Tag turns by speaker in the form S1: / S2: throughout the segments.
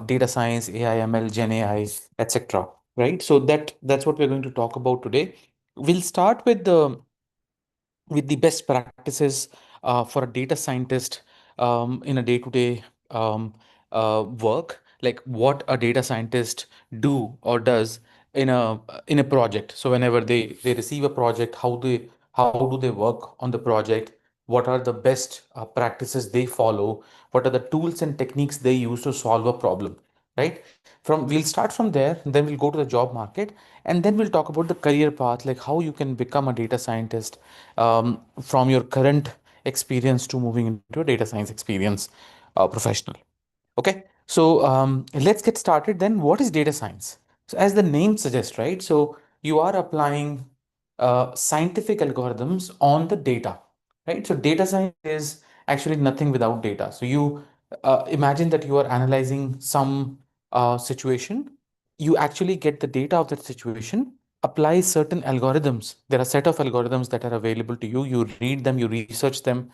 S1: data science, AI, ML, Gen AI, etc. Right? So that's what we're going to talk about today. We'll start with the best practices for a data scientist in a day-to-day work, like what a data scientist do or does in a project. So whenever they receive a project, how do they work on the project? What are the best practices they follow? What are the tools and techniques they use to solve a problem? Right? We'll start from there, then we'll go to the job market, and then we'll talk about the career path, like how you can become a data scientist from your current experience to moving into a data science experience professional. Okay, so let's get started then. What is data science? So, as the name suggests, right? So, you are applying scientific algorithms on the data, right? So, data science is actually nothing without data. So, you imagine that you are analyzing some situation, you actually get the data of that situation, apply certain algorithms. There are a set of algorithms that are available to you. You read them, you research them,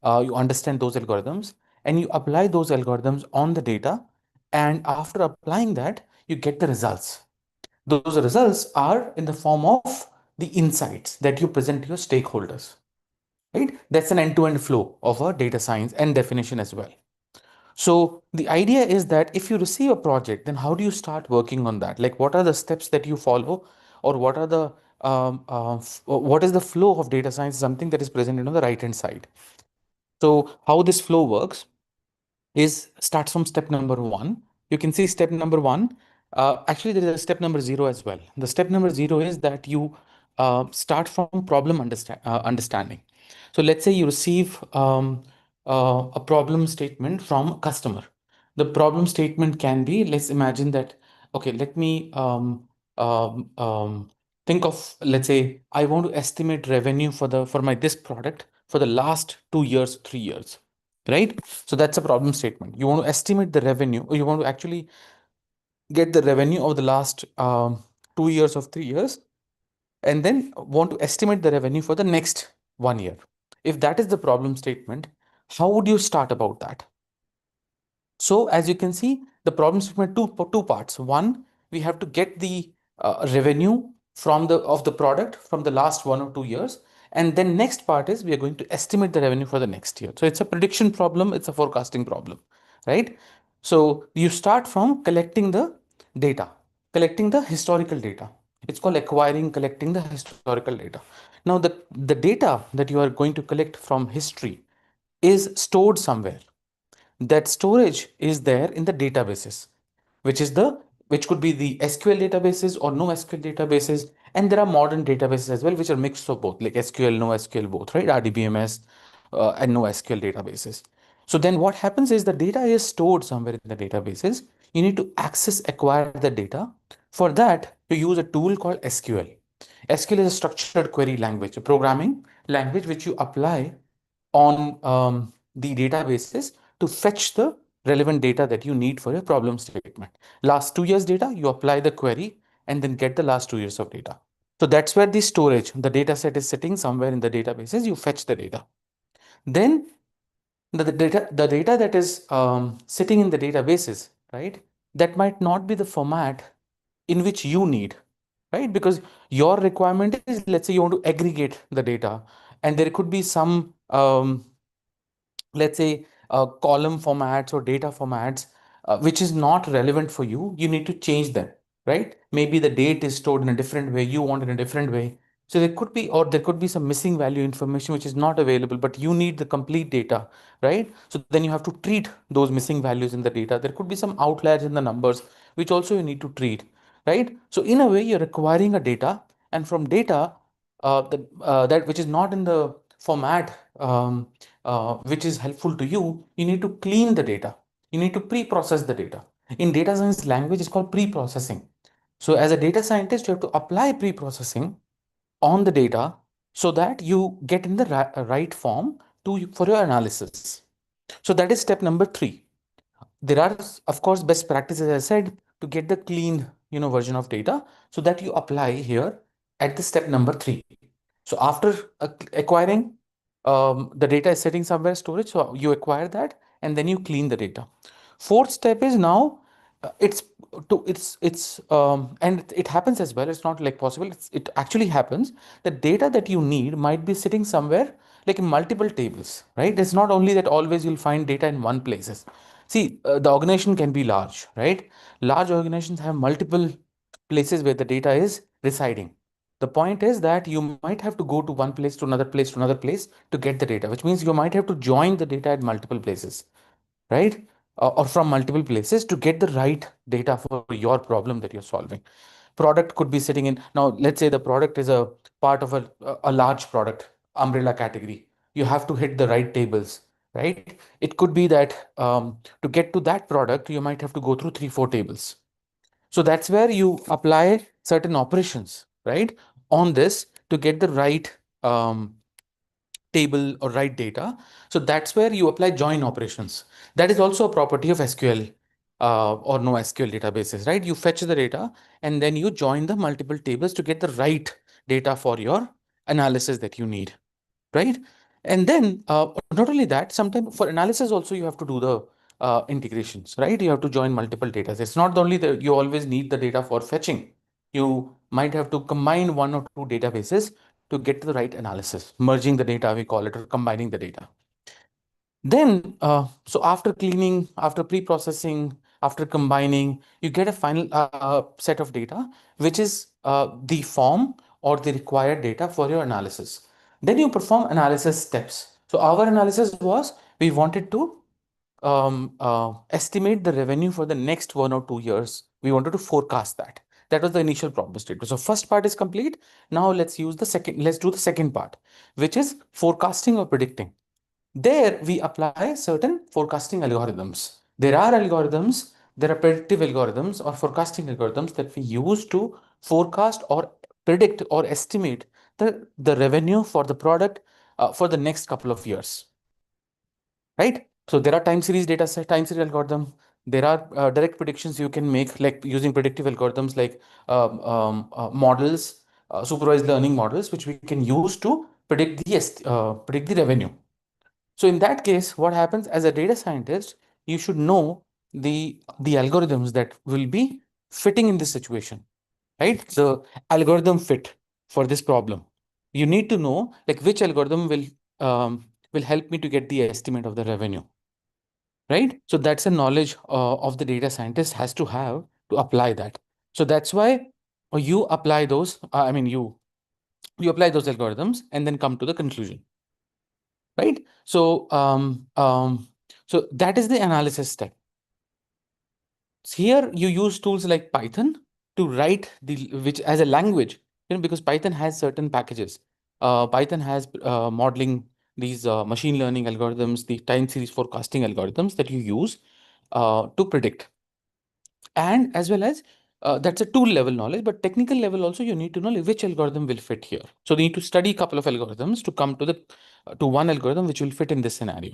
S1: you understand those algorithms, and you apply those algorithms on the data. And after applying that, you get the results. Those results are in the form of the insights that you present to your stakeholders, right? That's an end-to-end flow of a data science and definition as well. So the idea is that if you receive a project, then how do you start working on that? Like, what are the steps that you follow, or what are the what is the flow of data science? Something that is presented on the right hand side. So how this flow works is starts from step number one. You can see step number one. Actually, there is a step number zero as well. The step number zero is that you start from understanding. So let's say you receive a problem statement from a customer. The problem statement can be, let's imagine that, okay, let me think of, let's say, I want to estimate revenue for my this product for the last 2 years, 3 years, right? So that's a problem statement. You want to estimate the revenue, or you want to actually get the revenue of the last 2 years of 3 years, and then want to estimate the revenue for the next 1 year. If that is the problem statement, how would you start about that? So as you can see, the problem statement two parts. One, we have to get the revenue from the product from the last 1 or 2 years, and then next part is we are going to estimate the revenue for the next year. So it's a prediction problem, it's a forecasting problem, right? So you start from collecting the data, collecting the historical data. It's called acquiring, collecting the historical data. Now the data that you are going to collect from history is stored somewhere. That storage is there in the databases, which is the which could be the SQL databases or no SQL databases. And there are modern databases as well, which are mixed of both, like SQL, no SQL, both, right? RDBMS and no SQL databases. So then what happens is the data is stored somewhere in the databases. You need to acquire the data. For that, you use a tool called SQL. SQL is a structured query language, a programming language which you apply on the databases to fetch the relevant data that you need for your problem statement. Last 2 years data, you apply the query and then get the last 2 years of data. So that's where the storage, the data set is sitting somewhere in the databases. You fetch the data. Then the data that is sitting in the databases, right? That might not be the format in which you need, right? Because your requirement is, let's say you want to aggregate the data, and there could be some let's say column formats or data formats which is not relevant for you. You need to change them, right? Maybe the date is stored in a different way, you want it in a different way. So there could be, or there could be some missing value information which is not available, but you need the complete data, right? So then you have to treat those missing values in the data. There could be some outliers in the numbers which also you need to treat, right? So in a way, you're acquiring a data, and from data that which is not in the format which is helpful to you, you need to clean the data. You need to pre-process the data. In data science language, it's called pre-processing. So as a data scientist, you have to apply pre-processing on the data so that you get in the right form for your analysis. So that is step number three. There are, of course, best practices, as I said, to get the clean, version of data so that you apply here at the step number three. So after acquiring, the data is sitting somewhere storage, so you acquire that and then you clean the data. Fourth step is now it's and it happens as well. It's not like possible. It actually happens. The data that you need might be sitting somewhere like in multiple tables, right? It's not only that always you'll find data in one places. See, the organization can be large, right? Large organizations have multiple places where the data is residing. The point is that you might have to go to one place to another place to another place to get the data, which means you might have to join the data at multiple places, right? Or from multiple places to get the right data for your problem that you're solving. Product could be sitting in, now let's say the product is a part of a large product umbrella category. You have to hit the right tables, right? It could be that to get to that product, you might have to go through three, four tables. So that's where you apply certain operations, right, on this to get the right table or right data. So that's where you apply join operations. That is also a property of SQL or no SQL databases, right? You fetch the data and then you join the multiple tables to get the right data for your analysis that you need, right? And then not only that, sometimes for analysis also you have to do the integrations, right? You have to join multiple data. It's not only that you always need the data for fetching. You might have to combine one or two databases to get to the right analysis, merging the data, we call it, or combining the data. Then, so after cleaning, after pre-processing, after combining, you get a final set of data, which is the form or the required data for your analysis. Then you perform analysis steps. So our analysis was we wanted to estimate the revenue for the next 1 or 2 years. We wanted to forecast that. That was the initial problem statement. So first part is complete. Now let's use the second. Let's do the second part, which is forecasting or predicting. There we apply certain forecasting algorithms. There are algorithms, there are predictive algorithms or forecasting algorithms that we use to forecast or predict or estimate the revenue for the product for the next couple of years, right? So there are time series data set, time series algorithm. There are direct predictions you can make, like using predictive algorithms like models, supervised learning models, which we can use to predict the revenue. So in that case, what happens as a data scientist, you should know the algorithms that will be fitting in this situation, right? The algorithm fit for this problem. You need to know like which algorithm will help me to get the estimate of the revenue, right? So that's a knowledge of the data scientist has to have to apply that. So that's why you apply those. You apply those algorithms and then come to the conclusion, right? So that is the analysis step. Here you use tools like Python to write the which as a language, because Python has certain packages. Python has modeling these machine learning algorithms, the time series forecasting algorithms that you use to predict, and as well as that's a tool level knowledge, but technical level also you need to know like, which algorithm will fit here. So you need to study a couple of algorithms to come to the to one algorithm which will fit in this scenario.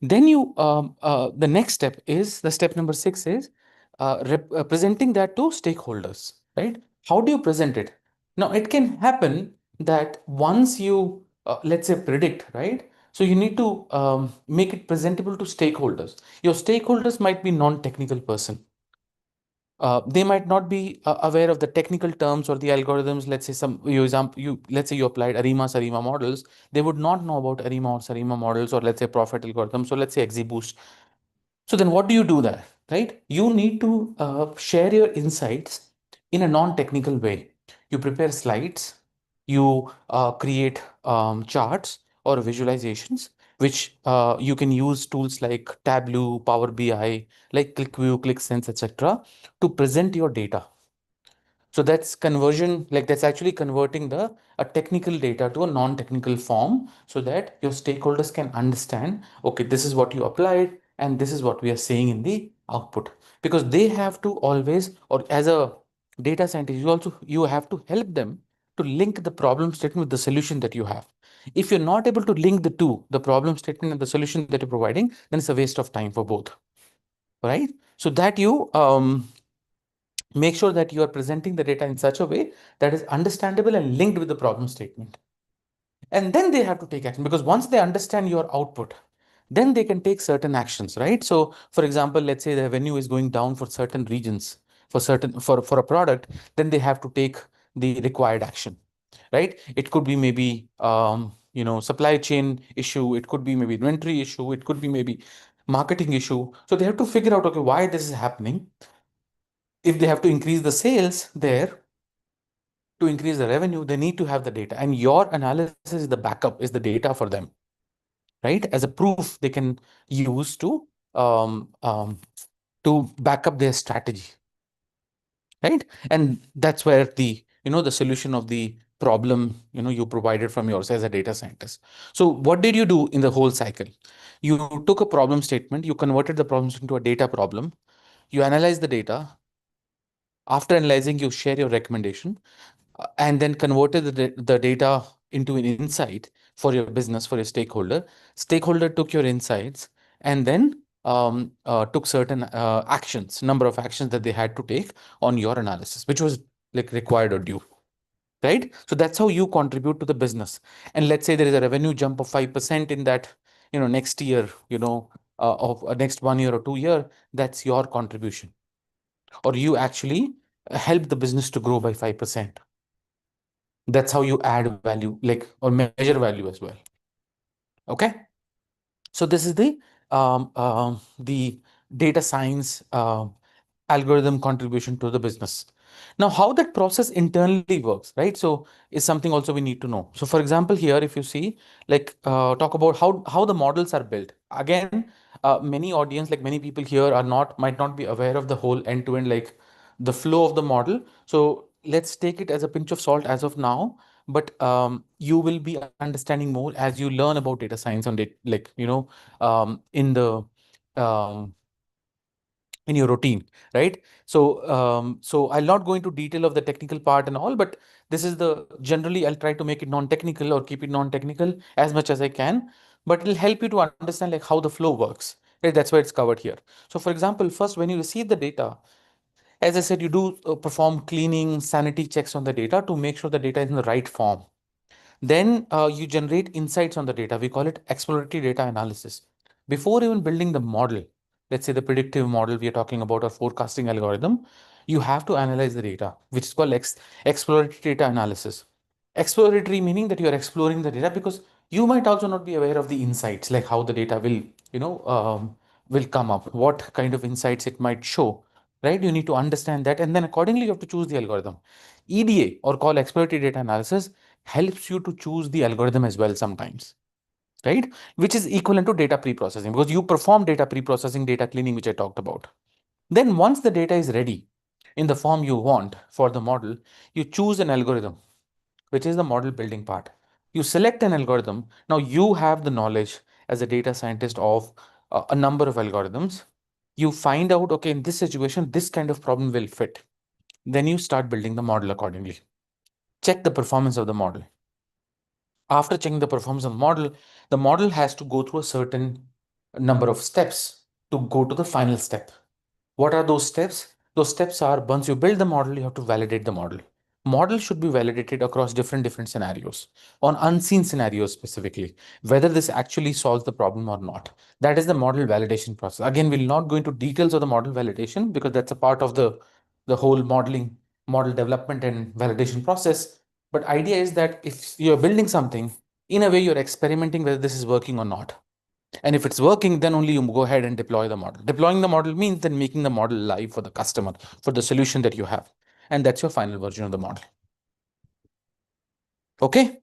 S1: Then the next step is the step number six is presenting that to stakeholders, right? How do you present it? Now, it can happen that once you, let's say, predict, right? So you need to make it presentable to stakeholders. Your stakeholders might be non-technical person. They might not be aware of the technical terms or the algorithms. Let's say let's say you applied ARIMA, SARIMA models. They would not know about ARIMA or SARIMA models, or let's say profit algorithms. So let's say XGBoost. So then what do you do there, right? You need to share your insights in a non-technical way. You prepare slides, you create charts or visualizations, which you can use tools like Tableau, Power BI, like ClickView, ClickSense, etc., to present your data. So that's conversion, like that's actually converting the a technical data to a non-technical form so that your stakeholders can understand, okay, this is what you applied and this is what we are saying in the output. Because they have to always, or as a data scientist, you have to help them to link the problem statement with the solution that you have. If you're not able to link the two, the problem statement and the solution that you're providing, then it's a waste of time for both, right? So that you make sure that you are presenting the data in such a way that is understandable and linked with the problem statement. And then they have to take action, because once they understand your output, then they can take certain actions, right? So for example, let's say the revenue is going down for certain regions, for a product, then they have to take the required action, right? It could be maybe supply chain issue, it could be maybe inventory issue, it could be maybe marketing issue. So they have to figure out, okay, why this is happening. If they have to increase the sales there, to increase the revenue, they need to have the data, and your analysis is the backup, is the data for them, right? As a proof they can use um, um, to back up their strategy, right? And that's where the solution of the problem you provided from yours as a data scientist. So what did you do in the whole cycle? You took a problem statement, you converted the problem into a data problem, you analyze the data. After analyzing, you share your recommendation, and then converted the data into an insight for your business, for your stakeholder. Stakeholder took your insights and then took certain actions, number of actions that they had to take on your analysis, which was like required or due, right? So that's how you contribute to the business. And let's say there is a revenue jump of 5% in that, next year, of next 1 year or 2 year, that's your contribution. Or you actually help the business to grow by 5%. That's how you add value, like, or measure value as well. Okay. So this is the data science algorithm contribution to the business. Now, how that process internally works, right? So is something also we need to know. So for example, here, if you see, like, talk about how the models are built. Again, many audience, like many people here are not, might not be aware of the whole end to end, like the flow of the model. So let's take it as a pinch of salt as of now. But you will be understanding more as you learn about data science on data, like, in the um, in your routine, right? So I'll not go into detail of the technical part and all, but this is the generally I'll try to make it non-technical or keep it non-technical as much as I can, but it'll help you to understand like how the flow works, right? That's why it's covered here. So for example, first, when you receive the data, as I said, you do perform cleaning, sanity checks on the data to make sure the data is in the right form. Then you generate insights on the data. We call it exploratory data analysis. Before even building the model, let's say the predictive model we are talking about, or forecasting algorithm, you have to analyze the data, which is called exploratory data analysis. Exploratory meaning that you are exploring the data because you might also not be aware of the insights, like how the data will come up, what kind of insights it might show, right? You need to understand that, and then accordingly you have to choose the algorithm. EDA, or call exploratory data analysis, helps you to choose the algorithm as well sometimes, right? Which is equivalent to data pre-processing, because you perform data pre-processing, data cleaning, which I talked about. Then once the data is ready in the form you want for the model, you choose an algorithm, which is the model building part. You select an algorithm. Now you have the knowledge as a data scientist of a number of algorithms. You find out, okay, in this situation, this kind of problem will fit. Then you start building the model accordingly. Check the performance of the model. After checking the performance of the model has to go through a certain number of steps to go to the final step. What are those steps? Those steps are, once you build the model, you have to validate the model. Model should be validated across different scenarios, on unseen scenarios specifically, whether this actually solves the problem or not. That is the model validation process. Again, we'll not go into details of the model validation because that's a part of the whole model development and validation process. But idea is that if you're building something, in a way, you're experimenting whether this is working or not. And if it's working, then only you go ahead and deploy the model. Deploying the model means then making the model live for the customer, for the solution that you have. And that's your final version of the model. Okay.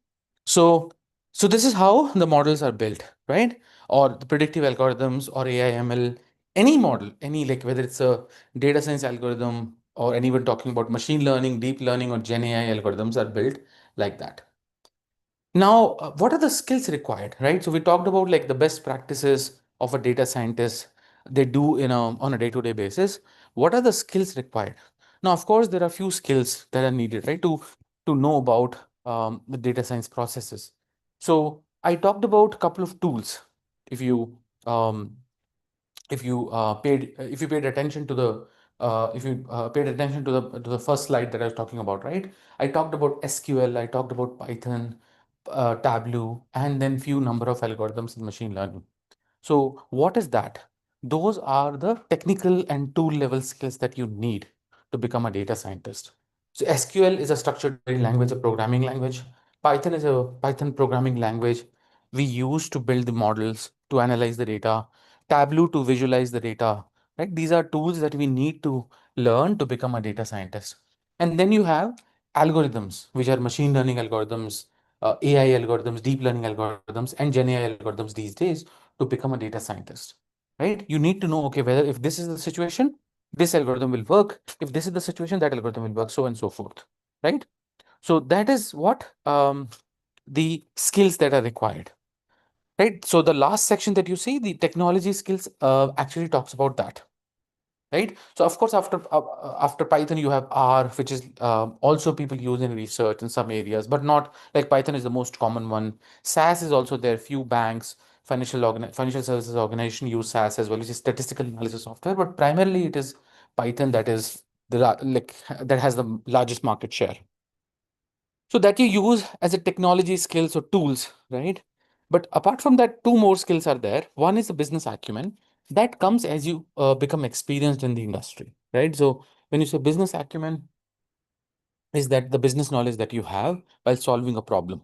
S1: So, so this is how the models are built, right? Or the predictive algorithms or AI ML, any model, any, like, whether it's a data science algorithm or anyone talking about machine learning, deep learning, or Gen AI algorithms are built like that. Now, what are the skills required, right? So we talked about like the best practices of a data scientist they do on a day-to-day basis. What are the skills required? Now, of course, there are few skills that are needed, right, to know about the data science processes. So I talked about a couple of tools. If you um, if you paid attention to the if you paid attention to the first slide that I was talking about, right? I talked about SQL, I talked about Python, Tableau, and then few number of algorithms in machine learning. So what is that? Those are the technical and tool level skills that you need to become a data scientist. So SQL is a structured query language, a programming language. Python is a Python programming language we use to build the models, to analyze the data, Tableau to visualize the data. Right? These are tools that we need to learn to become a data scientist. And then you have algorithms, which are machine learning algorithms, AI algorithms, deep learning algorithms, and GenAI algorithms these days to become a data scientist. Right? You need to know, okay, whether if this is the situation, this algorithm will work. If this is the situation, that algorithm will work, so on and so forth. Right? So that is what the skills that are required. Right? So the last section that you see, the technology skills, actually talks about that. Right? So of course, after Python, you have R, which is also people use in research in some areas, but not like Python is the most common one. SAS is also there. Few banks, financial services organization use SAS as well, which is statistical analysis software. But primarily, it is Python that is like that has the largest market share. So that you use as a technology skills or tools, right? But apart from that, two more skills are there. One is the business acumen that comes as you become experienced in the industry, right? So when you say business acumen, is that the business knowledge that you have while solving a problem.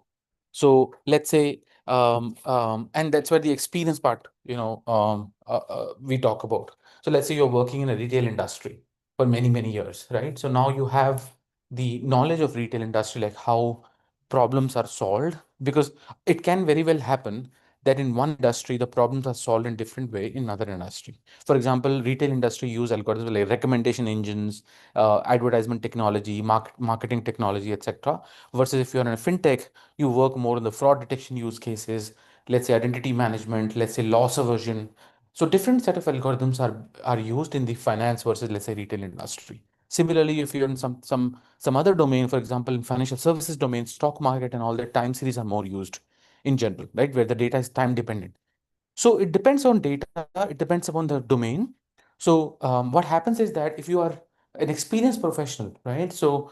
S1: So let's say, and that's where the experience part, we talk about. So let's say you're working in a retail industry for many, many years, right? So now you have the knowledge of retail industry, like how problems are solved, because it can very well happen that in one industry, the problems are solved in different way in another industry. For example, retail industry use algorithms like recommendation engines, advertisement technology, marketing technology, etc. Versus if you're in a fintech, you work more on the fraud detection use cases, let's say identity management, let's say loss aversion. So different set of algorithms are used in the finance versus let's say retail industry. Similarly, if you're in some other domain, for example, in financial services domain, stock market and all that, time series are more used in general, right? Where the data is time dependent. So it depends on data, it depends upon the domain. So what happens is that if you are an experienced professional, right? So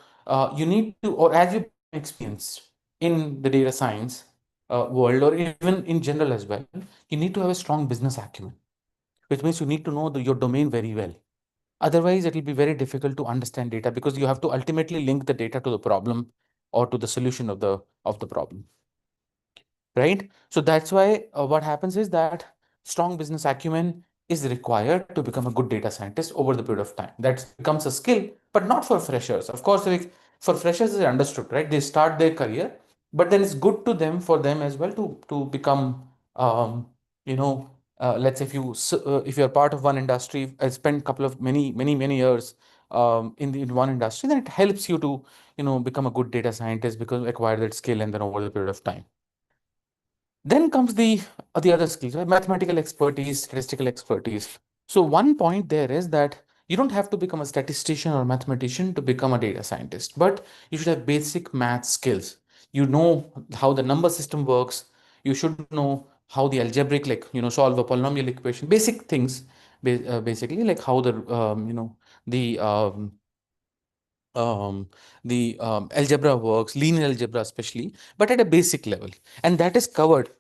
S1: you need to, or as you become experienced in the data science world, or even in general as well, you need to have a strong business acumen, which means you need to know your domain very well. Otherwise, it will be very difficult to understand data because you have to ultimately link the data to the problem or to the solution of the problem, right? So that's why what happens is that strong business acumen is required to become a good data scientist over the period of time. That becomes a skill, but not for freshers. Of course, like for freshers, is understood, right? They start their career, but then it's good to them for them as well to become, you know, let's say if you're part of one industry, spend couple of many years in one industry, then it helps you to become a good data scientist because acquire that skill and then over the period of time. Then comes the other skills, right? Mathematical expertise, statistical expertise. So one point there is that you don't have to become a statistician or mathematician to become a data scientist, but you should have basic math skills. You know how the number system works. You should know how the algebraic, like solve a polynomial equation, basic things, basically like how the algebra works, linear algebra especially, but at a basic level. And that is covered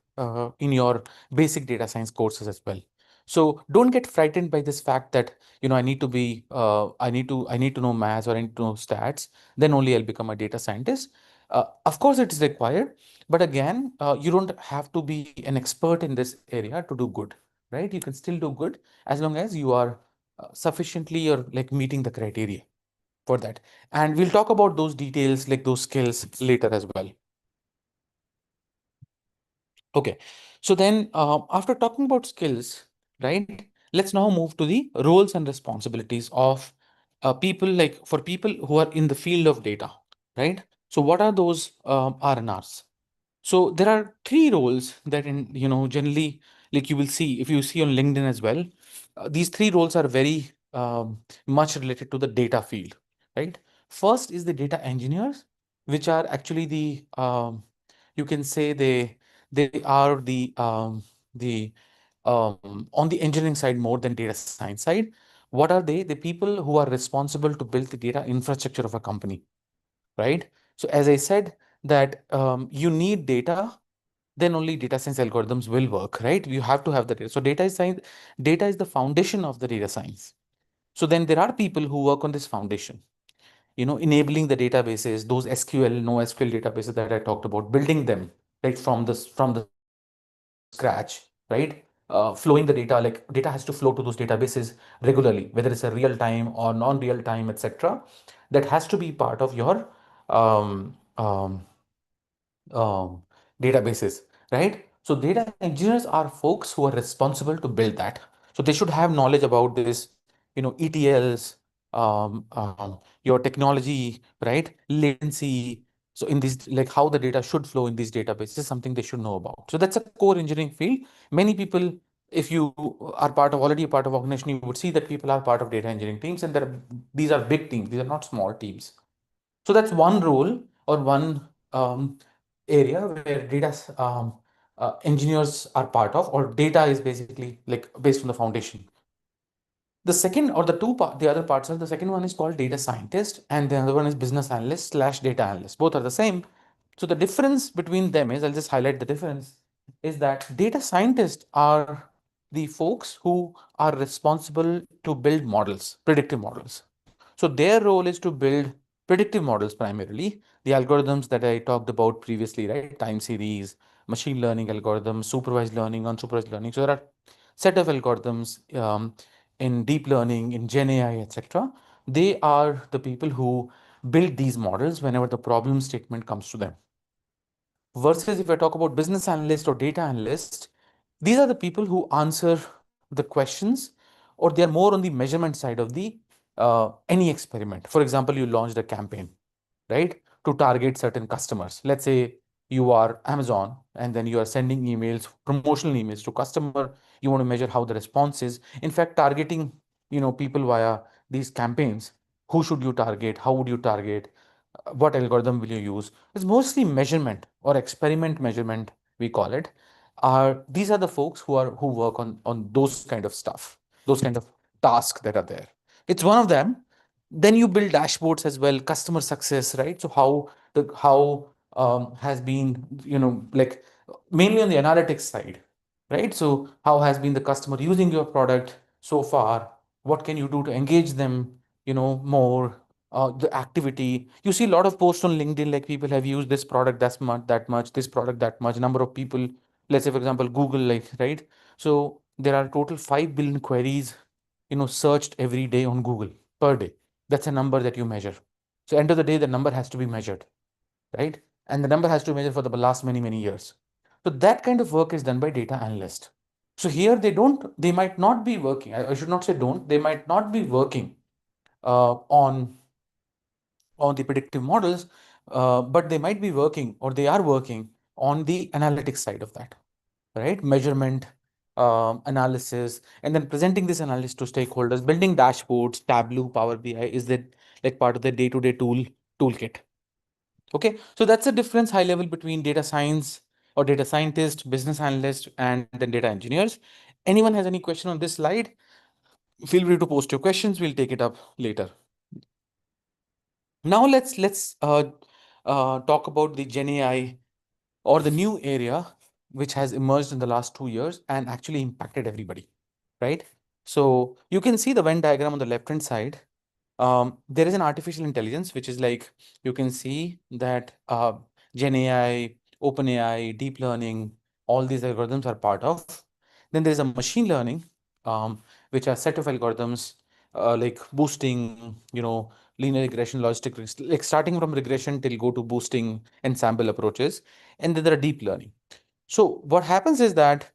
S1: in your basic data science courses as well. So don't get frightened by this fact that, I need to be, I need to know maths or I need to know stats, then only I'll become a data scientist. Of course, it is required, but again, you don't have to be an expert in this area to do good, right? You can still do good as long as you are sufficiently or like meeting the criteria for that. And we'll talk about those details, like those skills later as well. Okay. So then after talking about skills, right, let's now move to the roles and responsibilities of people, like for people who are in the field of data, right? So what are those R&Rs? So there are three roles that generally, like you will see, if you see on LinkedIn as well, these three roles are very much related to the data field, right? First is the data engineers, which are actually you can say they are the on the engineering side more than data science side. What are they? The people who are responsible to build the data infrastructure of a company, right? So as I said, that you need data then only data science algorithms will work, right? You have to have the data. So data is science, data is the foundation of the data science. So then there are people who work on this foundation, enabling the databases, those SQL, NoSQL databases that I talked about, building them right from the scratch, right? Flowing the data, like data has to flow to those databases regularly, whether it's a real time or non-real time, etc. That has to be part of your um, um, um, databases, right? So data engineers are folks who are responsible to build that. So they should have knowledge about this, ETLs, your technology, right? Latency. So in these, like how the data should flow in these databases is something they should know about. So that's a core engineering field. Many people, if you are already a part of organization, you would see that people are part of data engineering teams, and these are big teams. These are not small teams. So that's one role or one area where data engineers are part of, or data is basically like based on the foundation. The second or the other parts are the second one is called data scientist, and the other one is business analyst slash data analyst. Both are the same. So the difference between them is, I'll just highlight the difference, is that data scientists are the folks who are responsible to build models, predictive models. So their role is to build predictive models primarily, the algorithms that I talked about previously, right? Time series, machine learning algorithms, supervised learning, unsupervised learning. So there are set of algorithms in deep learning, in Gen AI, etc. They are the people who build these models whenever the problem statement comes to them. Versus if I talk about business analyst or data analyst, these are the people who answer the questions, or they are more on the measurement side of the any experiment. For example, you launched a campaign, right, to target certain customers. Let's say you are Amazon, and then you are sending emails, promotional emails to customer. You want to measure how the response is. In fact, targeting, people via these campaigns. Who should you target? How would you target? What algorithm will you use? It's mostly measurement or experiment measurement, we call it. These are the folks who work on those kind of stuff, those kind of tasks that are there. It's one of them. Then you build dashboards as well, customer success, right? So how has been, like mainly on the analytics side, right? So how has been the customer using your product so far? What can you do to engage them, more? The activity. You see a lot of posts on LinkedIn, like people have used this product that much, this product that much, number of people. Let's say, for example, Google, like, right? So there are total 5 billion queries, searched every day on Google per day. That's a number that you measure. So end of the day, the number has to be measured, right? And the number has to be measured for the last many, many years. So that kind of work is done by data analyst. So here they might not be working. I should not say don't, they might not be working on the predictive models, but they might be working, or they are working on the analytics side of that, right? Measurement, analysis, and then presenting this analysis to stakeholders, building dashboards, Tableau, Power BI is that like part of the day-to-day toolkit. Okay, so that's the difference high level between data science or data scientist, business analyst, and then data engineers. Anyone has any question on this slide? Feel free to post your questions. We'll take it up later. Now let's talk about the Gen AI, or the new area which has emerged in the last 2 years and actually impacted everybody, right? So you can see the Venn diagram on the left hand side. There is an artificial intelligence, which is like, you can see that Gen AI, Open AI, deep learning, all these algorithms are part of. Then there is a machine learning, which are set of algorithms like boosting, linear regression, logistic, like starting from regression till go to boosting ensemble approaches. And then there are deep learning. So what happens is that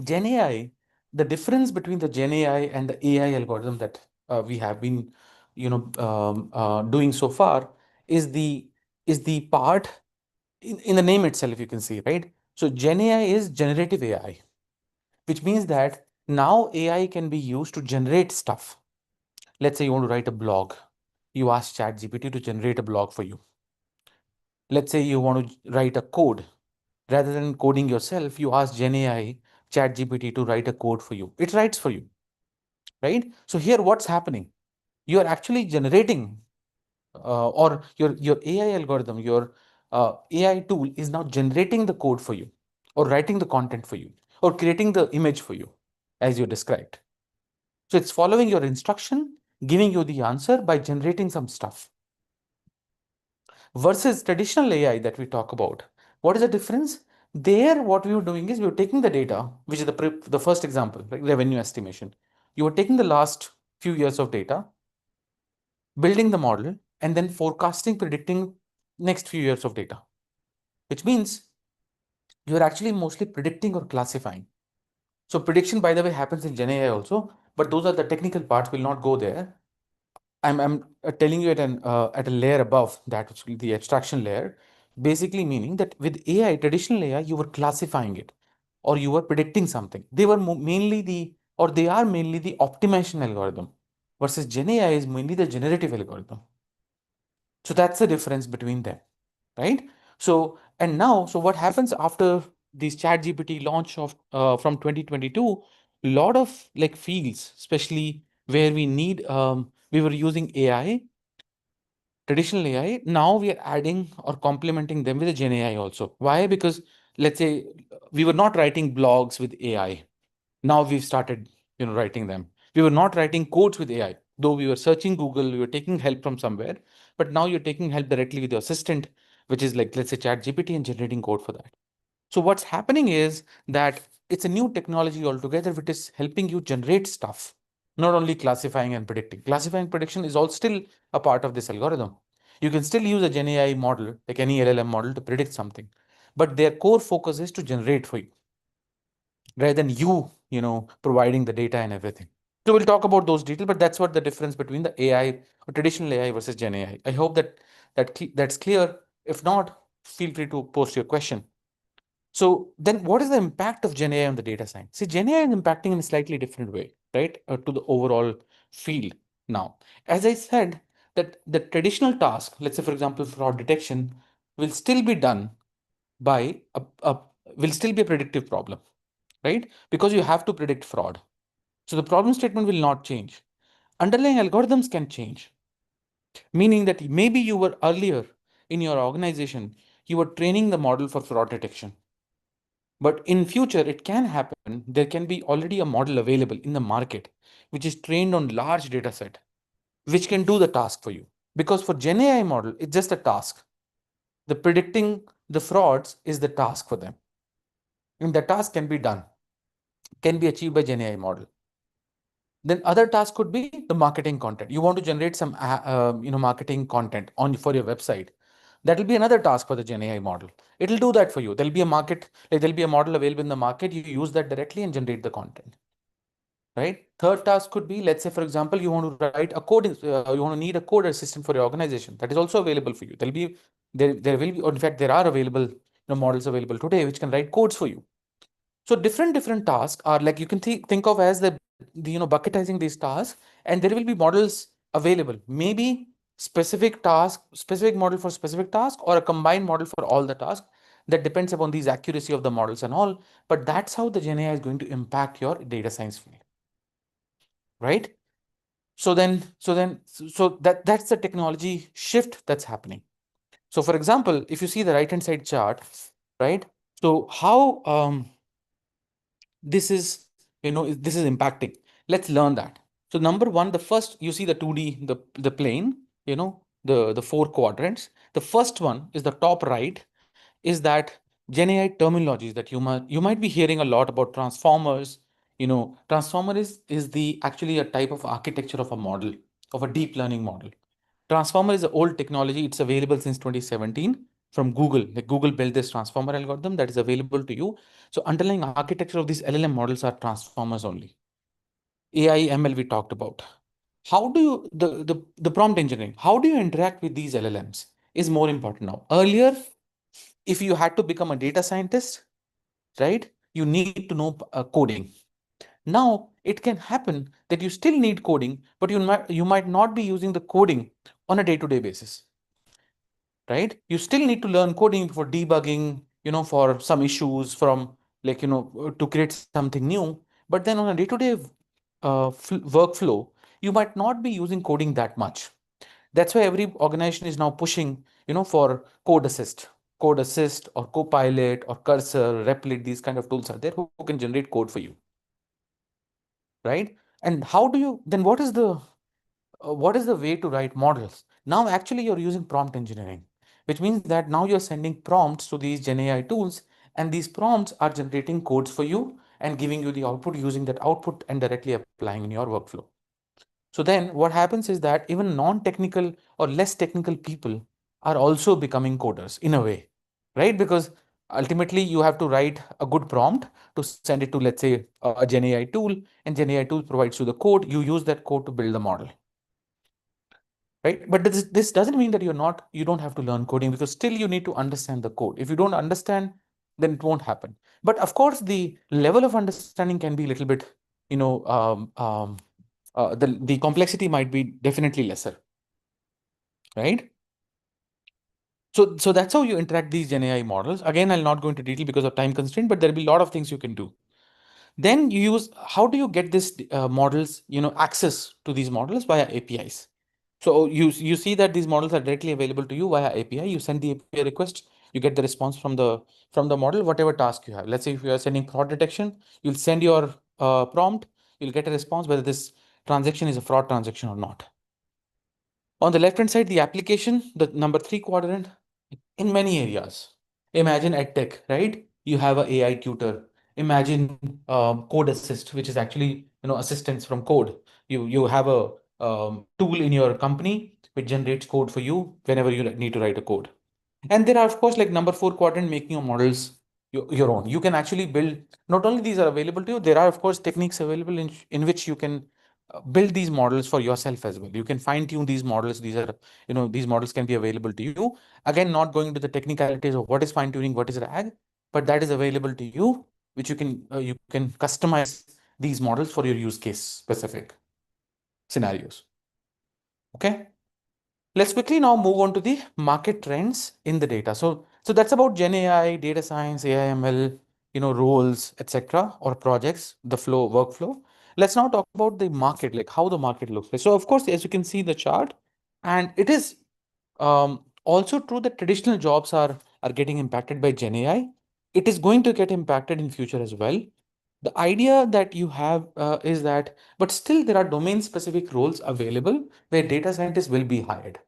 S1: Gen AI, the difference between the Gen AI and the AI algorithm that we have been, doing so far is the part in the name itself. You can see, right? So Gen AI is generative AI, which means that now AI can be used to generate stuff. Let's say you want to write a blog, you ask ChatGPT to generate a blog for you. Let's say you want to write a code. Rather than coding yourself, you ask GenAI, ChatGPT to write a code for you. It writes for you, right? So here, what's happening? You are actually generating, or your AI algorithm, your AI tool is now generating the code for you, or writing the content for you, or creating the image for you, as you described. So it's following your instruction, giving you the answer by generating some stuff. Versus traditional AI that we talk about. What is the difference? There, what we were doing is we were taking the data, which is the first example, like revenue estimation. You were taking the last few years of data, building the model, and then forecasting, predicting next few years of data, which means you're actually mostly predicting or classifying. So prediction, by the way, happens in GenAI also, but those are the technical parts. We'll not go there. I'm telling you at a layer above that, which will be the abstraction layer, basically meaning that with AI, traditional AI, you were classifying it or you were predicting something. They were mainly they are mainly the optimization algorithm, versus Gen AI is mainly the generative algorithm. So that's the difference between them, right? So and now, so what happens after this Chat GPT launch of from 2022? Lot of like fields, especially where we were using AI, traditional AI. Now we are adding or complementing them with a Gen AI also. Why? Because let's say we were not writing blogs with AI. Now we've started, writing them. We were not writing codes with AI, though we were searching Google, we were taking help from somewhere. But now you're taking help directly with your assistant, which is like, let's say, Chat GPT, and generating code for that. So what's happening is that it's a new technology altogether, which is helping you generate stuff, not only classifying and predicting. Classifying prediction is all still a part of this algorithm. You can still use a Gen AI model, like any LLM model, to predict something, but their core focus is to generate for you, rather than providing the data and everything. So we'll talk about those details, but that's what the difference between the AI or traditional AI versus Gen AI. I hope that's clear. If not, feel free to post your question. So then what is the impact of Gen AI on the data science? See, Gen AI is impacting in a slightly different way, right? To the overall field now. As I said, that the traditional task, let's say, for example, fraud detection, will still be done by will still be a predictive problem, right? Because you have to predict fraud. So the problem statement will not change. Underlying algorithms can change, meaning that maybe you were earlier in your organization, you were training the model for fraud detection. But in future, it can happen. There can be already a model available in the market, which is trained on large data set, which can do the task for you. Because for Gen AI model, it's just a task. The predicting the frauds is the task for them. And the task can be done, can be achieved by Gen AI model. Then other task could be the marketing content. You want to generate some marketing content on for your website. That will be another task for the Gen AI model. It will do that for you. There'll be a model available in the market. You use that directly and generate the content. Right. Third task could be, let's say, for example, you want to write a code. You want to need a code assistant for your organization. That is also available for you. There will be, or in fact, there are available models available today which can write codes for you. So different tasks are like, you can think of as the bucketizing these tasks, and there will be models available. Maybe specific model for specific task, or a combined model for all the tasks. That depends upon these accuracy of the models and all. But that's how the Gen AI is going to impact your data science field, right? That's the technology shift that's happening. So for example, if you see the right hand side chart, right? So how this is impacting. Let's learn that. So number one, the first, you see the 2D, the plane, the four quadrants. The first one is the top right, is that Gen AI terminologies that you might be hearing a lot about transformers. Transformer is the actually a type of architecture of a model, of a deep learning model. Transformer is an old technology. It's available since 2017 from Google. Like, Google built this transformer algorithm that is available to you. So underlying architecture of these LLM models are transformers only. AI, ML we talked about. How do you the prompt engineering? How do you interact with these LLMs is more important now. Earlier, if you had to become a data scientist, right, you need to know coding. Now it can happen that you still need coding, but you might not be using the coding on a day-to-day basis, right? You still need to learn coding for debugging, for some issues from, like, to create something new. But then on a day-to-day workflow, you might not be using coding that much. That's why every organization is now pushing, for code assist. Code Assist or Copilot or Cursor, Replit, these kind of tools are there who can generate code for you, right? And how do you then what is the way to write models? Now, actually, you're using prompt engineering, which means that now you're sending prompts to these Gen AI tools, and these prompts are generating codes for you and giving you the output, using that output and directly applying in your workflow. So then what happens is that even non-technical or less technical people are also becoming coders in a way, right? Because ultimately you have to write a good prompt to send it to, let's say, a Gen AI tool, and Gen AI tool provides you the code. You use that code to build the model, right? But this doesn't mean that you don't have to learn coding, because still you need to understand the code. If you don't understand, then it won't happen. But of course, the level of understanding can be a little bit, you know, the complexity might be definitely lesser, right? So that's how you interact these Gen AI models. Again, I'll not go into detail because of time constraint, but there'll be a lot of things you can do. Then you use, how do you get this models, access to these models via APIs? So you see that these models are directly available to you via API. You send the API request, you get the response from the model, whatever task you have. Let's say if you are sending fraud detection, you'll send your prompt, you'll get a response whether this transaction is a fraud transaction or not. On the left hand side, the application, the number 3 quadrant, in many areas. Imagine EdTech, right? You have a AI tutor. Imagine Code Assist, which is actually assistance from code. You have a tool in your company which generates code for you whenever you need to write a code. And there are, of course, like number 4 quadrant, making your models your own. You can actually build, not only these are available to you, there are, of course, techniques available in which you can build these models for yourself as well. You can fine tune these models. These models can be available to you. Again, not going into the technicalities of what is fine tuning, what is RAG, but that is available to you, which you can customize these models for your use case specific scenarios. Okay. Let's quickly now move on to the market trends in the data. So that's about Gen AI, data science, AI, ML, roles, etc., or projects, the flow, workflow. Let's now talk about the market, like how the market looks like. So of course, as you can see the chart, and it is also true that traditional jobs are getting impacted by Gen AI. It is going to get impacted in future as well. The idea that you have is that, but still there are domain specific roles available where data scientists will be hired.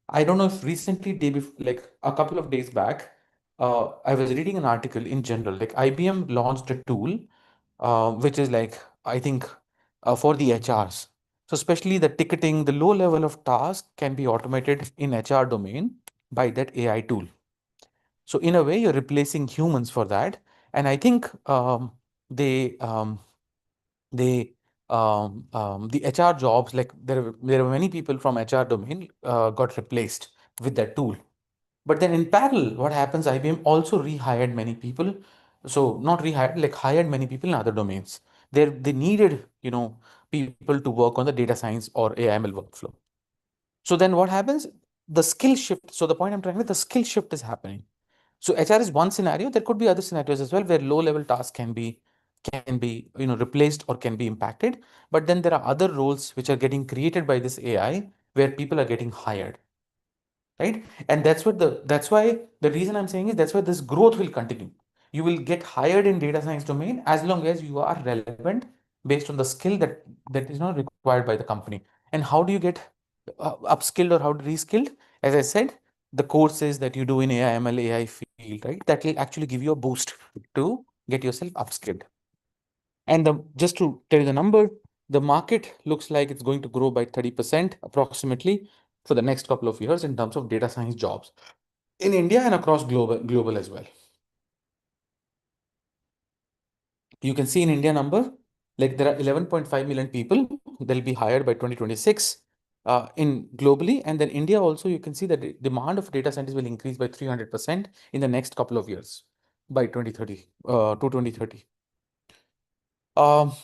S1: I don't know if recently, like a couple of days back, I was reading an article in general, like IBM launched a tool, which is like, I think, for the HRs. So especially the ticketing, the low level of task can be automated in HR domain by that AI tool. So in a way, you're replacing humans for that. And I think they they the HR jobs, like there were many people from HR domain got replaced with that tool. But then in parallel, what happens, IBM also rehired many people. So not rehired, like hired many people in other domains. They needed, people to work on the data science or AIML workflow. So then what happens? The skill shift. So the point I'm trying with, the skill shift is happening. So HR is one scenario. There could be other scenarios as well where low level tasks can be replaced or can be impacted. But then there are other roles which are getting created by this AI where people are getting hired, right? And that's why the reason I'm saying is that's why this growth will continue. You will get hired in data science domain as long as you are relevant based on the skill that is not required by the company. And how do you get upskilled or how to reskilled? As I said, the courses that you do in AI, ML, AI field, right? That will actually give you a boost to get yourself upskilled. And just to tell you the number, the market looks like it's going to grow by 30% approximately for the next couple of years in terms of data science jobs in India and across global as well. You can see in India number, like there are 11.5 million people that will be hired by 2026 in globally. And then India also, you can see that the demand of data scientists will increase by 300% in the next couple of years by 2030 to 2030.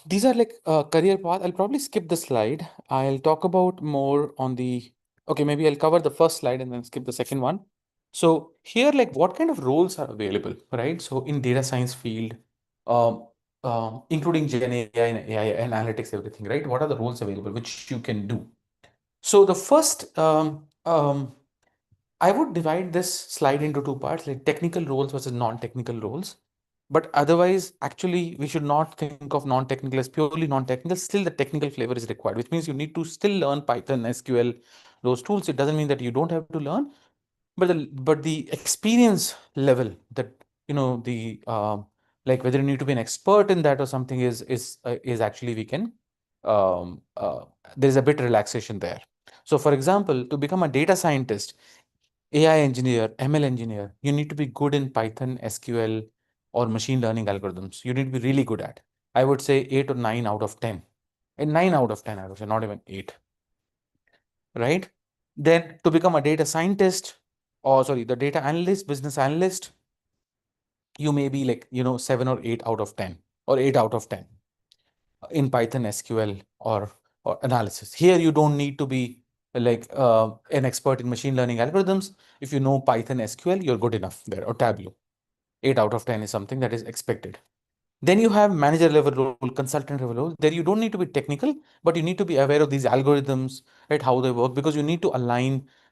S1: These are like career path. I'll probably skip the slide. I'll talk about more on the, okay, maybe I'll cover the first slide and then skip the second one. So here, like what kind of roles are available, right? So in data science field, um, including Gen AI and AI and analytics, everything, right? What are the roles available which you can do? So the first I would divide this slide into two parts, like technical roles versus non-technical roles. But otherwise, actually, we should not think of non-technical as purely non-technical. Still, the technical flavor is required, which means you need to still learn Python, SQL, those tools. It doesn't mean that you don't have to learn, but the experience level that the like whether you need to be an expert in that or something is actually we can um, uh, there's a bit relaxation there. So, for example, to become a data scientist, AI engineer, ML engineer, you need to be good in Python, SQL, or machine learning algorithms. You need to be really good at. I would say 8 or 9 out of 10. And 9 out of 10, I would say, not even 8. Right? Then to become a data scientist, or sorry, the data analyst, business analyst, you may be like, 7 or 8 out of 10, or 8 out of 10 in Python, SQL, or analysis. Here, you don't need to be like an expert in machine learning algorithms. If you know Python, SQL, you're good enough there, or Tableau. 8 out of 10 is something that is expected. Then you have manager level role, consultant level role. There you don't need to be technical, but you need to be aware of these algorithms, right? How they work, because you need to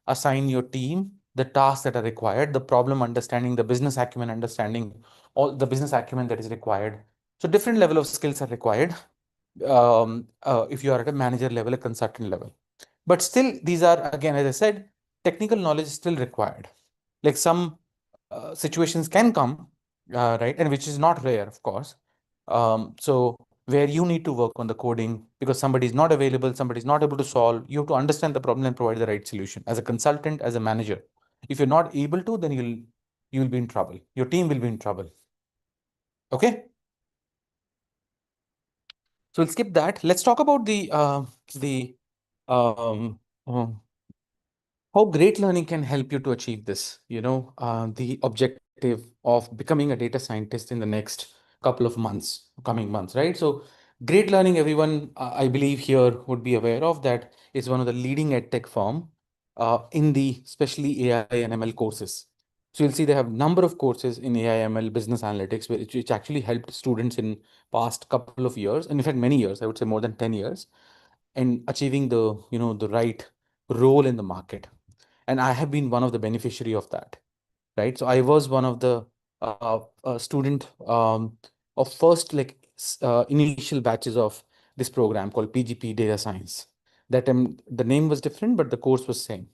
S1: assign your team the tasks that are required, the problem understanding, the business acumen understanding, all the business acumen that is required. So different level of skills are required if you are at a manager level, a consultant level. But still, these are, again, as I said, technical knowledge is still required. Like some situations can come, right, and which is not rare, of course. So where you need to work on the coding because somebody is not available, somebody is not able to solve, you have to understand the problem and provide the right solution as a consultant, as a manager. If you're not able to, then you'll be in trouble. Your team will be in trouble. Okay. So we'll skip that. Let's talk about the um, uh, how great learning can help you to achieve this. The objective of becoming a data scientist in the next couple of months, coming months, right? So great learning, everyone, I believe here would be aware of that is one of the leading ed tech firm in the especially AI and ML courses. So you'll see they have number of courses in AI, ML, business analytics, which actually helped students in past couple of years, and in fact many years, I would say more than 10 years, in achieving the right role in the market. And I have been one of the beneficiary of that, right? So I was one of the student of first initial batches of this program called PGP Data Science. That the name was different, but the course was same,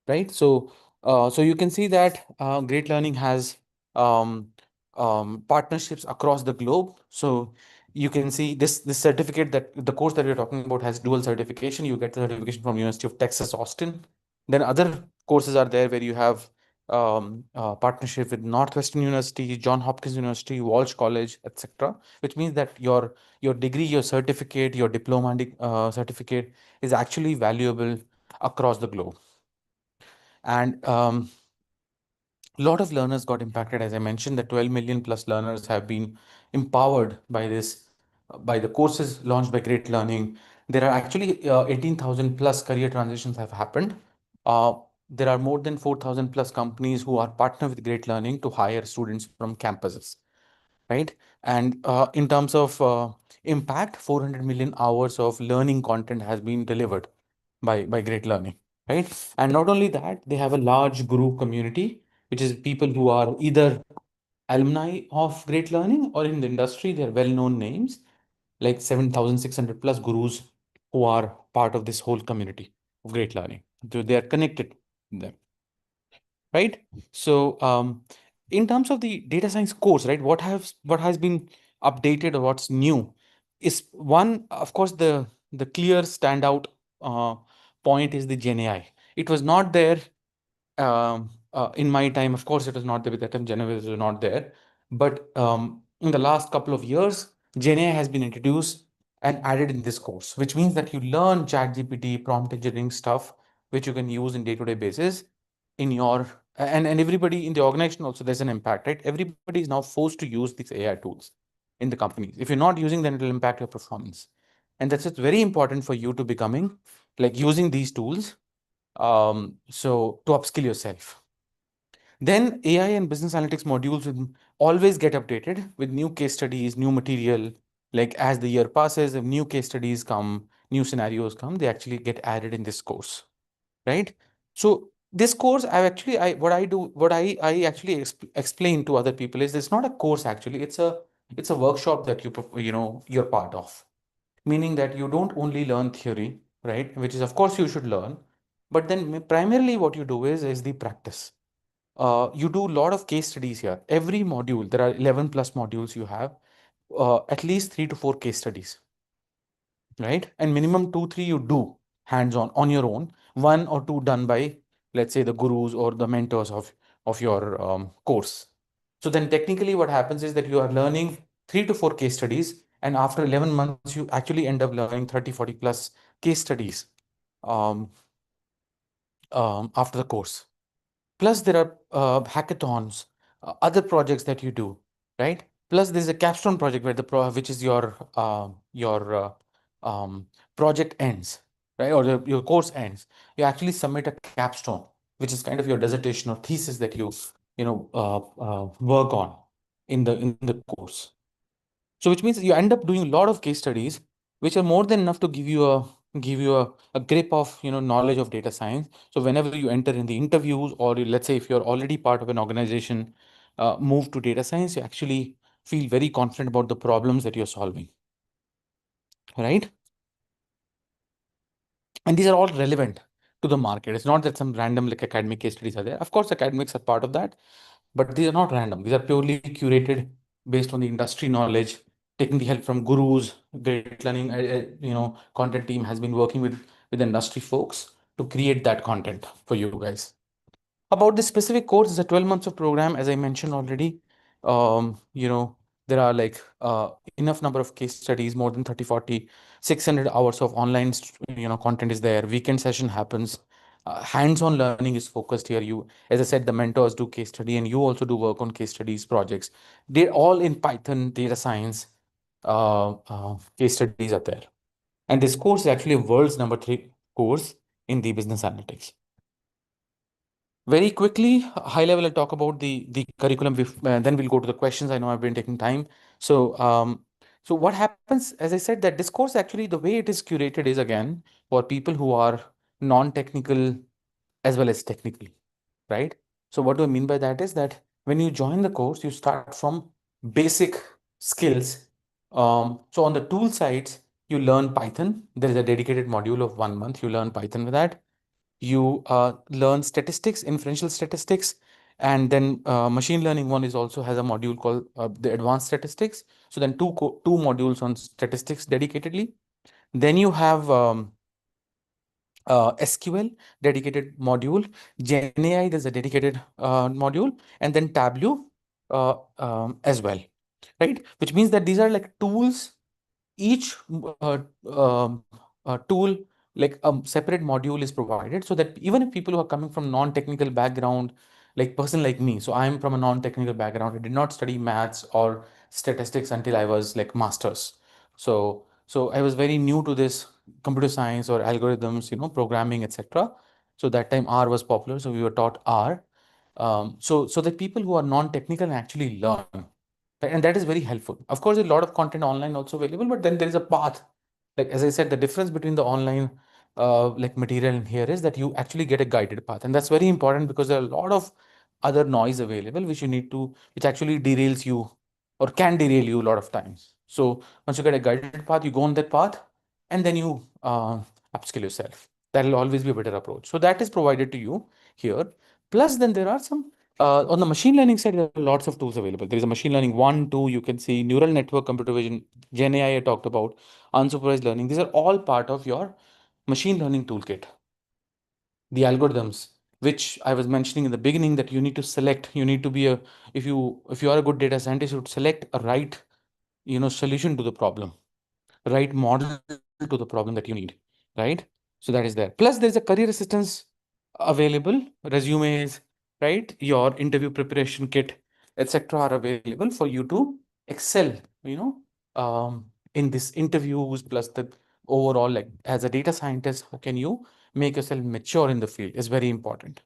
S1: right? So you can see that Great Learning has um, partnerships across the globe. So you can see this certificate, that the course that we're talking about has dual certification. You get the certification from University of Texas, Austin. Then other courses are there where you have partnership with Northwestern University, John Hopkins University, Walsh College, etc. Which means that your degree, your certificate, your diploma certificate is actually valuable across the globe. And a lot of learners got impacted. As I mentioned, the 12 million plus learners have been empowered by by the courses launched by Great Learning. There are actually 18,000 plus career transitions have happened. Uh, there are more than 4,000 plus companies who are partner with Great Learning to hire students from campuses, right? And in terms of impact, 400 million hours of learning content has been delivered by Great Learning, right? And not only that, they have a large guru community, which is people who are either alumni of Great Learning or in the industry, they're well-known names, like 7,600 plus gurus who are part of this whole community of Great Learning. So they are connected with them, right? So in terms of the data science course, right, what has been updated or what's new is one, of course, the clear standout uh, point is the GenAI. It was not there in my time. Of course, it was not there with that time. GenAI was not there, but in the last couple of years, GenAI has been introduced and added in this course, which means that you learn ChatGPT, prompt engineering stuff, which you can use in day-to-day basis in your and everybody in the organization also. There's an impact, right? Everybody is now forced to use these AI tools in the companies. If you're not using, then it will impact your performance. And that's just very important for you to becoming like using these tools so to upskill yourself. Then AI and business analytics modules will always get updated with new case studies, new material. Like as the year passes, if new case studies come, new scenarios come, they actually get added in this course, right? So This course, I what I do what I actually explain to other people is it's not a course actually, it's a workshop that you're part of, meaning that you don't only learn theory, right, which is of course you should learn, but then primarily what you do is the practice. You do a lot of case studies here. Every module, there are 11 plus modules, you have at least 3 to 4 case studies, right? And minimum 2, 3 you do hands-on on your own, 1 or 2 done by, let's say, the gurus or the mentors of your course. So then technically what happens is that you are learning 3 to 4 case studies, and after 11 months, you actually end up learning 30, 40 plus case studies um, after the course. Plus, there are hackathons, other projects that you do, right? Plus, there's a capstone project where which is your um, project ends, right? Or your course ends. You actually submit a capstone, which is kind of your dissertation or thesis that you work on in the course. So which means you end up doing a lot of case studies, which are more than enough to give you a grip of knowledge of data science. So whenever you enter in the interviews, or let's say if you're already part of an organization, move to data science, you actually feel very confident about the problems that you're solving, right? And these are all relevant to the market. It's not that some random like academic case studies are there. Of course, academics are part of that, but these are not random. These are purely curated based on the industry knowledge, taking the help from gurus. Great Learning, content team has been working with industry folks to create that content for you guys. About this specific course, it's a 12 months of program, as I mentioned already. There are like enough number of case studies, more than 30, 40, 600 hours of online, content is there. Weekend session happens. Hands-on learning is focused here. As I said, the mentors do case study, and you also do work on case studies projects. They're all in Python, data science. Case studies are there. And this course is actually a world's number 3 course in the business analytics. Very quickly, high level, I'll talk about the curriculum. Then we'll go to the questions. I know I've been taking time. So what happens, as I said, that this course actually, the way it is curated is again for people who are non-technical as well as technically, right? So what do I mean by that is that when you join the course, you start from basic skills. So on the tool sides, you learn Python. There is a dedicated module of 1 month. You learn Python with that. You learn statistics, inferential statistics, and then machine learning one is also has a module called the advanced statistics. So then two modules on statistics dedicatedly. Then you have SQL dedicated module, GenAI there's a dedicated module, and then Tableau as well, right? Which means that these are like tools, each uh, um, tool, like a separate module is provided, so that even if people who are coming from non-technical background, like person like me, so I'm from a non-technical background, I did not study maths or statistics until I was like masters. So I was very new to this computer science or algorithms, programming, etc. So that time R was popular, so we were taught R. So that people who are non-technical actually learn. Right? And that is very helpful. Of course, there's a lot of content online also available, but then there is a path. Like as I said, the difference between the online like material and here is that you actually get a guided path. And that's very important because there are a lot of other noise available which actually derails you or can derail you a lot of times. So once you get a guided path, you go on that path and then you upskill yourself. That will always be a better approach. So that is provided to you here. Plus, then there are some on the machine learning side, there are lots of tools available. There is a machine learning 1, 2, you can see neural network, computer vision, Gen AI I talked about, unsupervised learning. These are all part of your machine learning toolkit. The algorithms, which I was mentioning in the beginning, that you need to select, you need to be a, if you are a good data scientist, you would select a right, solution to the problem, right model to the problem that you need, right? So that is there. Plus, there's a career assistance available, resumes, right? Your interview preparation kit, etc., are available for you to excel, in this interviews. Plus, the overall, like as a data scientist, how can you make yourself mature in the field is very important.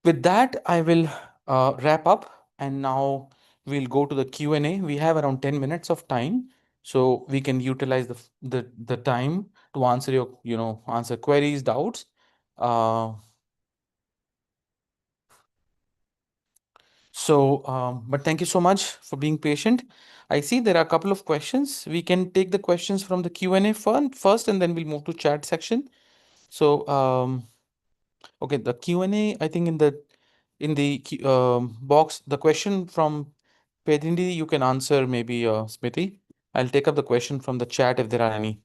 S1: With that, I will wrap up, and now we'll go to the Q&A. We have around 10 minutes of time, so we can utilize the time to answer your, answer queries, doubts. Uh, But thank you so much for being patient. I see there are a couple of questions. We can take the questions from the Q&A first, and then we'll move to chat section. So, okay, the Q&A, I think in the box, the question from Pedindi, you can answer maybe, Smriti. I'll take up the question from the chat if there are any.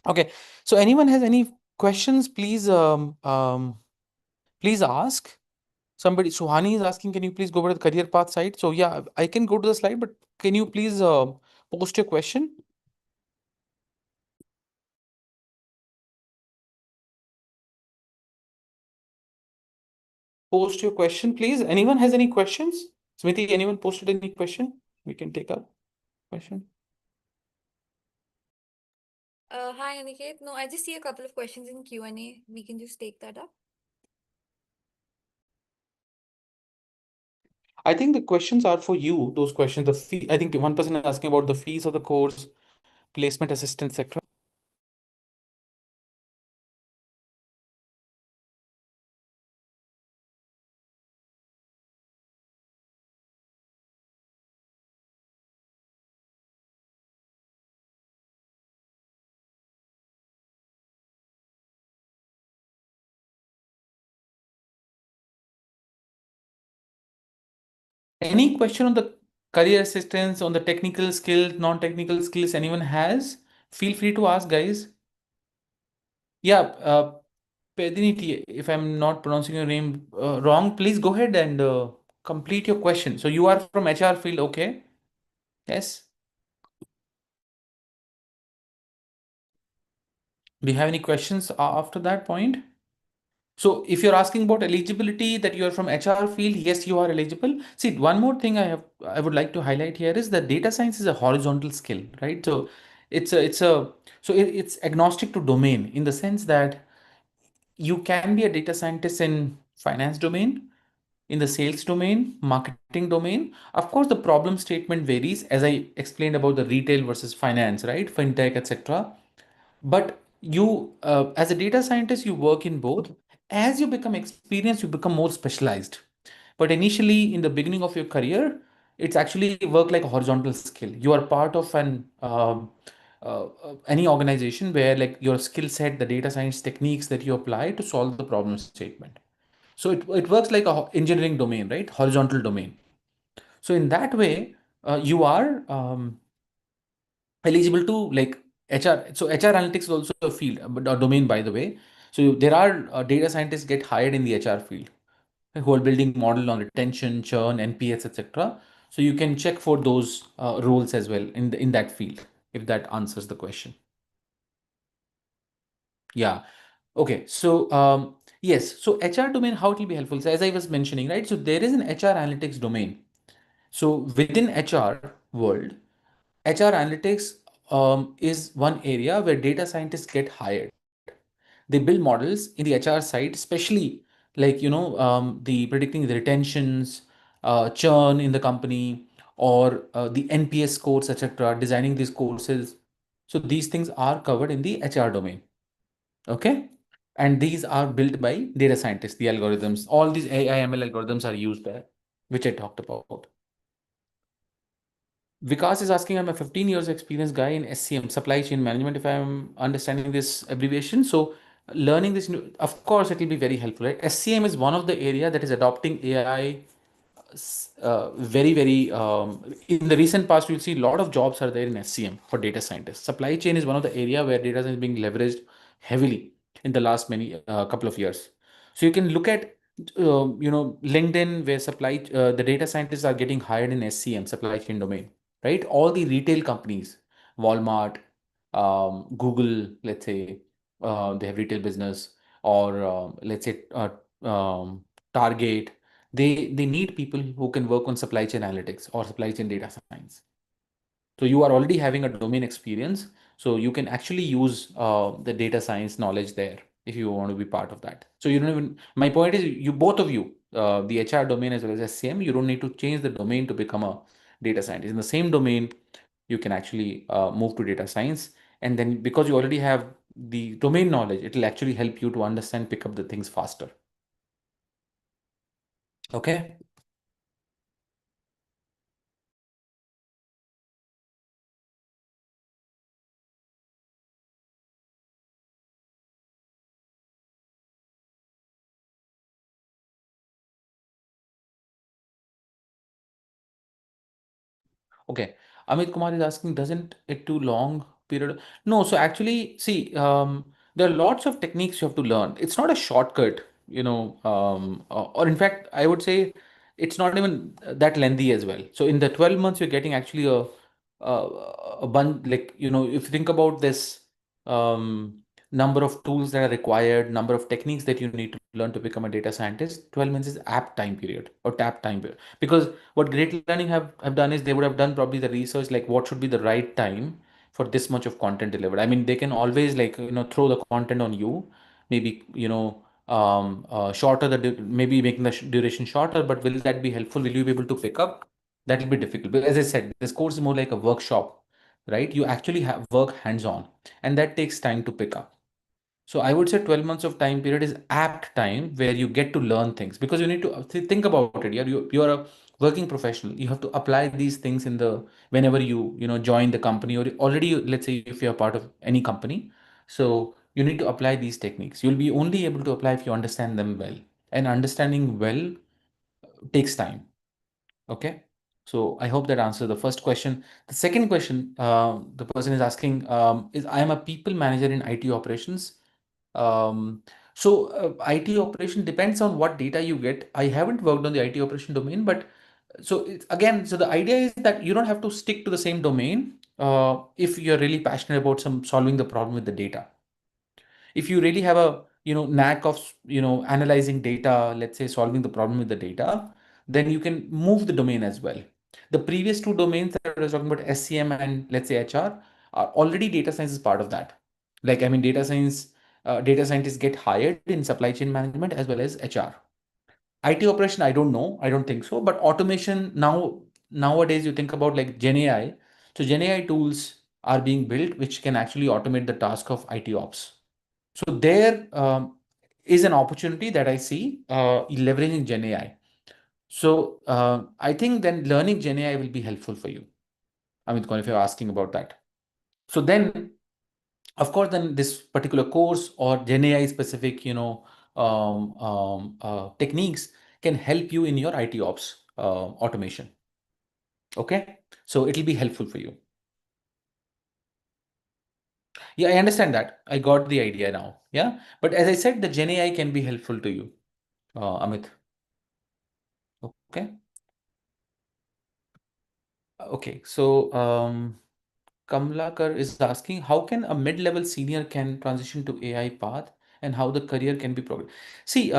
S1: Okay, so anyone has any questions, please ask. Somebody, Suhani is asking, can you please go over to the career path side? So yeah, I can go to the slide, but can you please post your question? Post your question, please. Anyone has any questions? Smriti, anyone posted any question? We can take up question.
S2: Hi, Aniket. No, I just see a couple of questions in Q&A. We can just take that up.
S1: I think the questions are for you. Those questions, the fee. I think one person is asking about the fees of the course, placement assistance, etc. Any question on the career assistance, on the technical skills, non-technical skills anyone has? Feel free to ask, guys. Yeah, Pediniti, if I'm not pronouncing your name wrong, please go ahead and complete your question. So you are from HR field, okay? Yes. Do you have any questions after that point? So if you're asking about eligibility that you are from HR field, yes, you are eligible. See, one more thing I would like to highlight here is that data science is a horizontal skill, right? So it's agnostic to domain in the sense that you can be a data scientist in finance domain, in the sales domain, marketing domain. Of course, the problem statement varies as I explained about the retail versus finance, right? Fintech, etc. But you, as a data scientist, you work in both. As you become experienced, you become more specialized. But initially, in the beginning of your career, it's actually work like a horizontal skill. You are part of any organization where like your skill set, the data science techniques that you apply to solve the problem statement. So it works like a engineering domain, right? Horizontal domain. So in that way, you are eligible to like HR. So HR analytics is also a field, but a domain, by the way. So there are data scientists get hired in the HR field who are building model on retention, churn, NPS, etc. So you can check for those roles as well in that field, if that answers the question. Yeah. Okay. So yes. So HR domain, how it will be helpful. So as I was mentioning, right? So there is an HR analytics domain. So within HR world, HR analytics is one area where data scientists get hired. They build models in the HR side, especially like the predicting the retentions, churn in the company, or the NPS scores, etc. Designing these courses. So these things are covered in the HR domain. Okay. And these are built by data scientists, the algorithms. All these AI ML algorithms are used there, which I talked about. Vikas is asking, I'm a 15 years experience guy in SCM, supply chain management, if I'm understanding this abbreviation. So learning this new, of course, it will be very helpful, right? SCM is one of the area that is adopting AI very, in the recent past, you'll see a lot of jobs are there in SCM for data scientists. Supply chain is one of the area where data science is being leveraged heavily in the last many couple of years. So you can look at, LinkedIn where the data scientists are getting hired in SCM, supply chain domain, right? All the retail companies, Walmart, Google, let's say, they have retail business, or let's say Target, they need people who can work on supply chain analytics or supply chain data science. So you are already having a domain experience, so you can actually use the data science knowledge there if you want to be part of that. So you don't even, my point is, you both of you, the HR domain as well as SCM, you don't need to change the domain to become a data scientist. In the same domain, you can actually move to data science, and then because you already have the domain knowledge, it will actually help you to understand, pick up the things faster. Okay. Okay. Amit Kumar is asking, doesn't it too long period? No, so actually, see, there are lots of techniques you have to learn. It's not a shortcut, or in fact, I would say it's not even that lengthy as well. So in the 12 months, you're getting actually a bunch, like, if you think about this, number of tools that are required, number of techniques that you need to learn to become a data scientist, 12 months is apt time period or tap time period. Because what great learning have done is they would have done probably the research, like what should be the right time for this much of content delivered. I mean, they can always, like, throw the content on you, maybe, shorter maybe making the duration shorter, but will that be helpful? Will you be able to pick up? That will be difficult. But as I said, this course is more like a workshop, right? You actually have work hands on, and that takes time to pick up. So I would say 12 months of time period is apt time where you get to learn things, because you need to think about it. You're a working professional. You have to apply these things in the whenever join the company, or already, let's say if you're part of any company. So you need to apply these techniques. You'll be only able to apply if you understand them well. And understanding well takes time. Okay. So I hope that answers the first question. The second question, the person is asking, is I am a people manager in IT operations. IT operation depends on what data you get. I haven't worked on the IT operation domain, but so the idea is that you don't have to stick to the same domain if you're really passionate about some solving the problem with the data. If you really have a knack of analyzing data, let's say solving the problem with the data, then you can move the domain as well. The previous two domains that I was talking about, SCM and let's say HR, are already data science is part of that. Like, I mean, data scientists get hired in supply chain management as well as HR. IT operation, I don't know, I don't think so. But automation, nowadays you think about like GenAI. So GenAI tools are being built which can actually automate the task of IT ops. So there is an opportunity that I see leveraging Gen AI. So I think then learning Gen AI will be helpful for you. Amit Kaur, if you're asking about that. So then, of course, then this particular course or Gen AI specific, techniques can help you in your IT ops automation. Okay, so it'll be helpful for you. Yeah, I understand that. I got the idea now. Yeah, but as I said, the Gen AI can be helpful to you, Amit. Okay. Okay, so Kamlakar is asking, how can a mid-level senior can transition to AI path, and how the career can be progressed? See,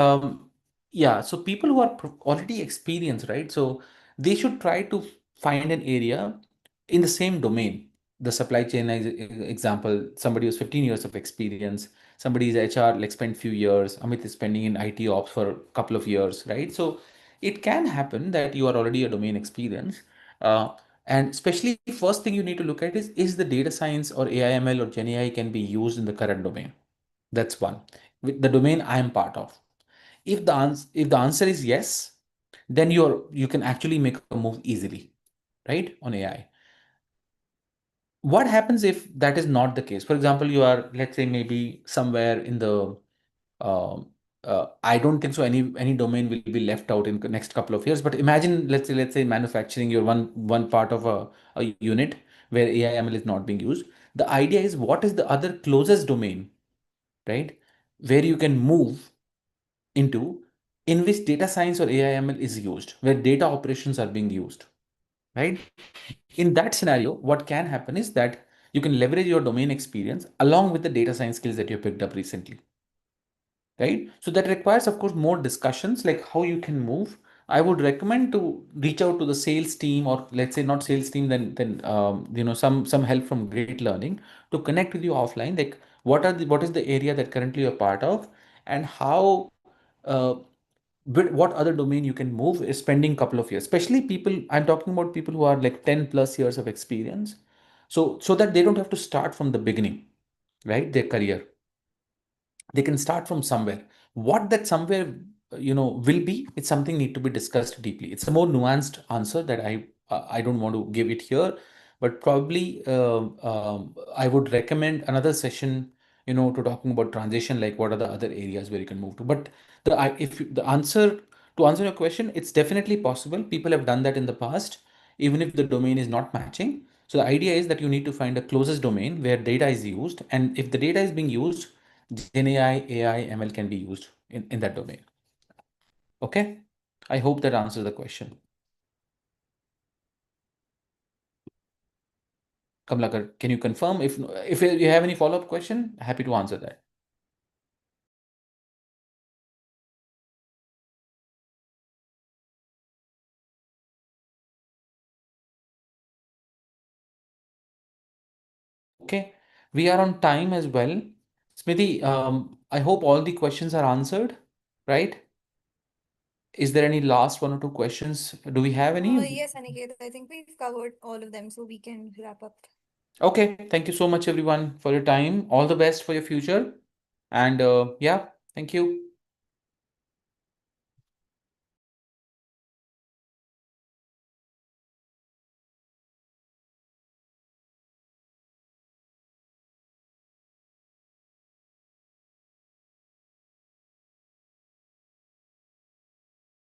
S1: yeah, so people who are already experienced, right? So they should try to find an area in the same domain. The supply chain example, somebody who's 15 years of experience, somebody is HR, like spent few years. Amit is spending in IT ops for a couple of years, right? So it can happen that you are already a domain experience. Uh, and especially, first thing you need to look at is the data science or AI/ML or GenAI can be used in the current domain? That's one. With the domain I am part of. If the answer is yes, then you can actually make a move easily, right, on AI. What happens if that is not the case? For example, you are, let's say, maybe somewhere in the I don't think so any domain will be left out in the next couple of years. But imagine, let's say manufacturing, you're one part of a unit where AI/ML is not being used. The idea is, what is the other closest domain, right, where you can move into, in which data science or AI/ML is used, where data operations are being used, right? In that scenario, what can happen is that you can leverage your domain experience along with the data science skills that you picked up recently, right? So that requires, of course, more discussions, like how you can move. I would recommend to reach out to the sales team, or let's say not sales team, then some help from Great Learning to connect with you offline. Like, what is the area that currently you're part of, and how uh, what other domain you can move is spending couple of years. Especially people, I'm talking about people who are like 10 plus years of experience, so that they don't have to start from the beginning. right? Their career. They can start from somewhere. What that somewhere, will be, it's something need to be discussed deeply. It's a more nuanced answer that I don't want to give it here, but probably I would recommend another session, to talking about transition, like what are the other areas where you can move to. But the answer to answer your question, it's definitely possible. People have done that in the past, even if the domain is not matching. So the idea is that you need to find a closest domain where data is used, and if the data is being used, GenAI, AI, ML can be used in that domain. Okay. I hope that answers the question. Kamlakar, can you confirm? If you have any follow-up question, happy to answer that. Okay. We are on time as well. Smithy, I hope all the questions are answered, right? Is there any last one or two questions? Do we have any?
S2: Yes, Aniket, I think we've covered all of them, so we can wrap up.
S1: Okay. Thank you so much, everyone, for your time. All the best for your future. And yeah, thank you.